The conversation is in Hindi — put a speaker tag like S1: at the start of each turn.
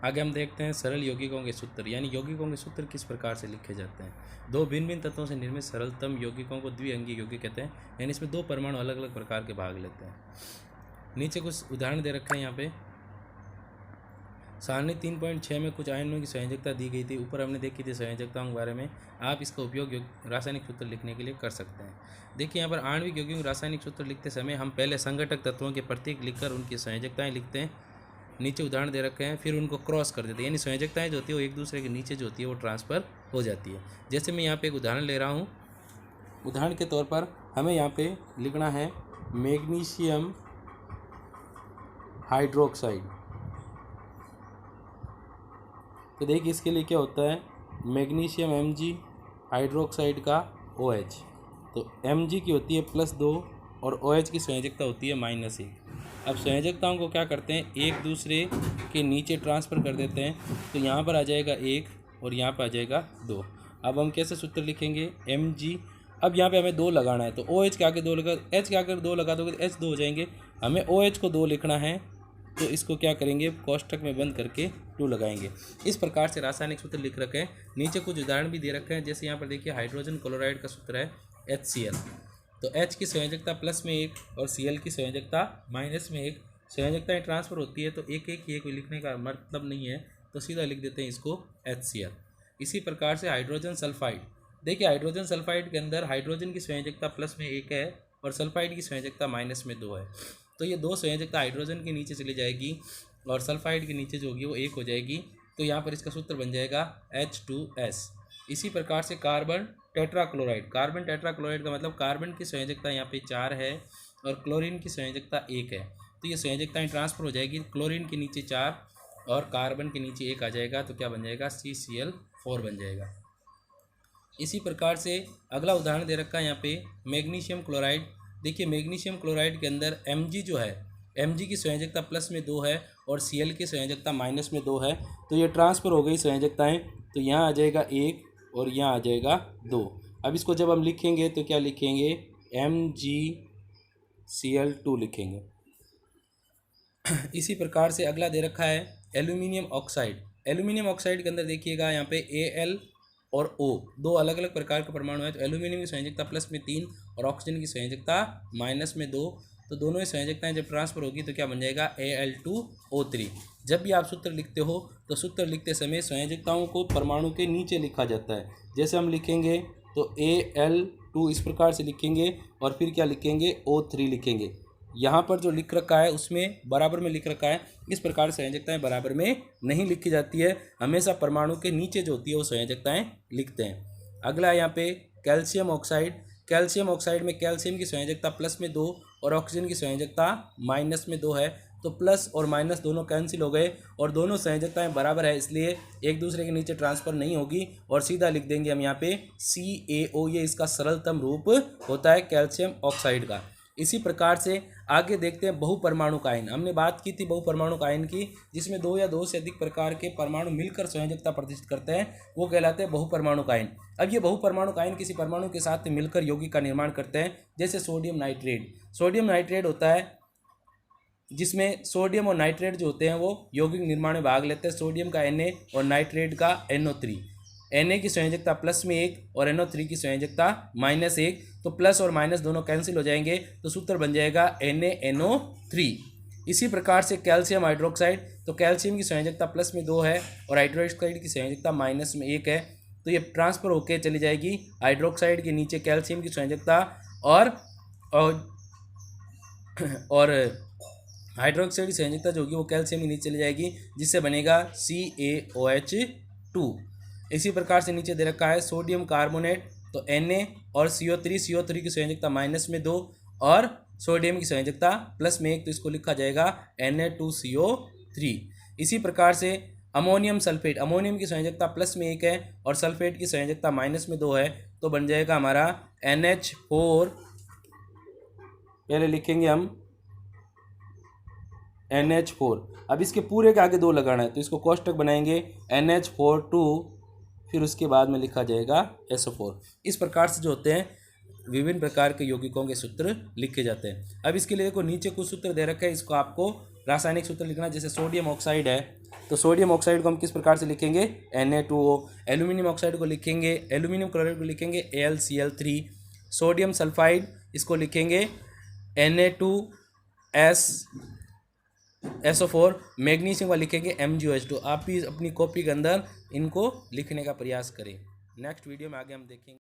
S1: आगे हम देखते हैं सरल यौगिकों के सूत्र, यानी यौगिकों के सूत्र किस प्रकार से लिखे जाते हैं। दो भिन्न भिन्न तत्वों से निर्मित सरलतम यौगिकों को द्विअंगी यौगिक कहते हैं, यानी इसमें दो परमाणु अलग अलग प्रकार के भाग लेते हैं। नीचे कुछ उदाहरण दे रखे हैं यहाँ पे। सारणी 3.6 में कुछ आयनों की संयोजकता दी गई थी। ऊपर हमने देखी थी संयोजकताओं के बारे में। आप इसका उपयोग रासायनिक सूत्र लिखने के लिए कर सकते हैं। देखिए यहाँ पर आणविक यौगिकों के रासायनिक सूत्र लिखते समय हम पहले संघटक तत्वों के प्रतीक लिखकर उनकी संयोजकताएं लिखते हैं। नीचे उदाहरण दे रखे हैं, फिर उनको क्रॉस कर देते हैं, यानी संयोजकताएं जो होती है वो एक दूसरे के नीचे जो होती है वो ट्रांसफ़र हो जाती है। जैसे मैं यहाँ पे एक उदाहरण ले रहा हूँ। उदाहरण के तौर पर हमें यहाँ पे लिखना है मैग्नीशियम हाइड्रोक्साइड। तो देखिए इसके लिए क्या होता है, मैग्नीशियम Mg हाइड्रोक्साइड का OH। तो Mg की होती है +2 और OH की संयोजकता होती है -1। अब संयोजकताओं को क्या करते हैं, एक दूसरे के नीचे ट्रांसफ़र कर देते हैं। तो यहाँ पर आ जाएगा 1 और यहाँ पर आ जाएगा 2। अब हम कैसे सूत्र लिखेंगे, Mg। अब यहाँ पे हमें 2 लगाना है, तो OH के आगे 2 लगा, H के आगे 2 लगा दोगे तो H 2 हो जाएंगे। हमें OH को 2 लिखना है, तो इसको क्या करेंगे, कोष्ठक में बंद करके 2 लगाएंगे। इस प्रकार से रासायनिक सूत्र लिख रखे हैं। नीचे कुछ उदाहरण भी दे रखे हैं। जैसे यहाँ पर देखिए हाइड्रोजन क्लोराइड का सूत्र है HCl। तो H की संयोजकता +1 और Cl की संयोजकता -1। संयोजकताएं ट्रांसफ़र होती है, तो एक एक ये कोई लिखने का मतलब नहीं है, तो सीधा लिख देते हैं इसको HCl। इसी प्रकार से हाइड्रोजन सल्फाइड। देखिए हाइड्रोजन सल्फाइड के अंदर हाइड्रोजन की संयोजकता +1 है और सल्फाइड की संयोजकता -2 है। तो ये 2 संयोजकता हाइड्रोजन के नीचे चली जाएगी और सल्फाइड के नीचे जो होगी वो 1 हो जाएगी। तो यहाँ पर इसका सूत्र बन जाएगा H2S। इसी प्रकार से कार्बन टेट्राक्लोराइड। कार्बन टेट्राक्लोराइड का मतलब कार्बन की संयोजकता यहाँ पे 4 है और क्लोरीन की संयोजकता 1 है। तो ये संयोजकताएं ट्रांसफ़र हो जाएगी। क्लोरीन के नीचे 4 और कार्बन के नीचे 1 आ जाएगा, तो क्या बन जाएगा, CCl4 बन जाएगा। इसी प्रकार से अगला उदाहरण दे रखा है यहाँ पे मैग्नीशियम क्लोराइड। देखिए मैग्नीशियम क्लोराइड के अंदर Mg जो है, Mg की संयोजकता +2 है और Cl की संयोजकता -2 है। तो ये ट्रांसफ़र हो गई संयोजकताएं। तो यहाँ आ जाएगा 1 और यहाँ आ जाएगा 2। अब इसको जब हम लिखेंगे तो क्या लिखेंगे, MgCl2 लिखेंगे। इसी प्रकार से अगला दे रखा है एल्यूमिनियम ऑक्साइड। एल्यूमिनियम ऑक्साइड के अंदर देखिएगा यहाँ पे Al और O 2 अलग अलग प्रकार के परमाणु है। तो एल्यूमिनियम की संयोजकता +3 और ऑक्सीजन की संयोजकता -2। तो दोनों ही संयोजकताएं जब ट्रांसफ़र होगी तो क्या बन जाएगा, Al2O3। जब भी आप सूत्र लिखते हो तो सूत्र लिखते समय संयोजकताओं को परमाणु के नीचे लिखा जाता है। जैसे हम लिखेंगे तो Al2 इस प्रकार से लिखेंगे और फिर क्या लिखेंगे, O3 लिखेंगे। यहाँ पर जो लिख रखा है उसमें बराबर में लिख रखा है। इस प्रकार संयोजकताएं बराबर में नहीं लिखी जाती है, हमेशा परमाणु के नीचे जो होती है वो संयोजकताएं लिखते हैं। अगला है यहाँ पे कैल्शियम ऑक्साइड। कैल्शियम ऑक्साइड में कैल्शियम की संयोजकता +2 और ऑक्सीजन की संयोजकता -2 है। तो प्लस और माइनस दोनों कैंसिल हो गए और दोनों संयोजकताएं बराबर है, इसलिए एक दूसरे के नीचे ट्रांसफ़र नहीं होगी और सीधा लिख देंगे हम यहाँ पे CaO। ये इसका सरलतम रूप होता है कैल्शियम ऑक्साइड का। इसी प्रकार से आगे देखते हैं बहुपरमाणुक आयन। हमने बात की थी बहुपरमाणुक आयन की, जिसमें 2 या 2 से अधिक प्रकार के परमाणु मिलकर संयोजकता प्रदर्शित करते हैं, वो कहलाते हैं बहुपरमाणुक आयन। अब ये बहुपरमाणुक आयन किसी परमाणु के साथ मिलकर यौगिक का निर्माण करते हैं। जैसे सोडियम नाइट्रेट। सोडियम नाइट्रेट होता है जिसमें सोडियम और नाइट्रेट जो होते हैं वो यौगिक निर्माण में भाग लेते हैं। सोडियम का Na और नाइट्रेट का NO3। Na की संयोजकता +1 और NO3 की संयोजकता -1। तो प्लस और माइनस दोनों कैंसिल हो जाएंगे, तो सूत्र बन जाएगा NaNO3। इसी प्रकार से कैल्शियम हाइड्रोक्साइड। तो कैल्शियम की संयोजकता +2 है और हाइड्रोक्साइड की संयोजकता -1 है। तो ये ट्रांसफ़र होकर चली जाएगी हाइड्रोक्साइड के नीचे कैल्शियम की संयोजकता और हाइड्रोक्साइड की संयोजकता जो होगी वो कैल्शियम के नीचे चली जाएगी, जिससे बनेगा CaOH2। इसी प्रकार से नीचे दे रखा है सोडियम कार्बोनेट। तो Na और CO3 की संयोजकता -2 और सोडियम की संयोजकता +1, तो इसको लिखा जाएगा Na2CO3। इसी प्रकार से अमोनियम सल्फेट। अमोनियम की संयोजकता +1 है और सल्फेट की संयोजकता -2 है, तो बन जाएगा हमारा NH4। पहले लिखेंगे हम NH4। अब इसके पूरे के आगे 2 लगाना है, तो इसको कोष्ठक बनाएंगे NH4 फिर उसके बाद में लिखा जाएगा SO4। इस प्रकार से जो होते हैं विभिन्न प्रकार के यौगिकों के सूत्र लिखे जाते हैं। अब इसके लिए देखो नीचे कुछ सूत्र दे रखे हैं, इसको आपको रासायनिक सूत्र लिखना, जैसे सोडियम ऑक्साइड है तो सोडियम ऑक्साइड को हम किस प्रकार से लिखेंगे Na2O, एल्यूमिनियम ऑक्साइड को लिखेंगे, एल्यूमिनियम क्लोराइड को लिखेंगे AlCl3, सोडियम सल्फाइड इसको लिखेंगे Na2SO4, मैग्नीशियम का लिखेंगे MgOH2। आप भी अपनी कॉपी के अंदर इनको लिखने का प्रयास करें। नेक्स्ट वीडियो में आगे हम देखेंगे।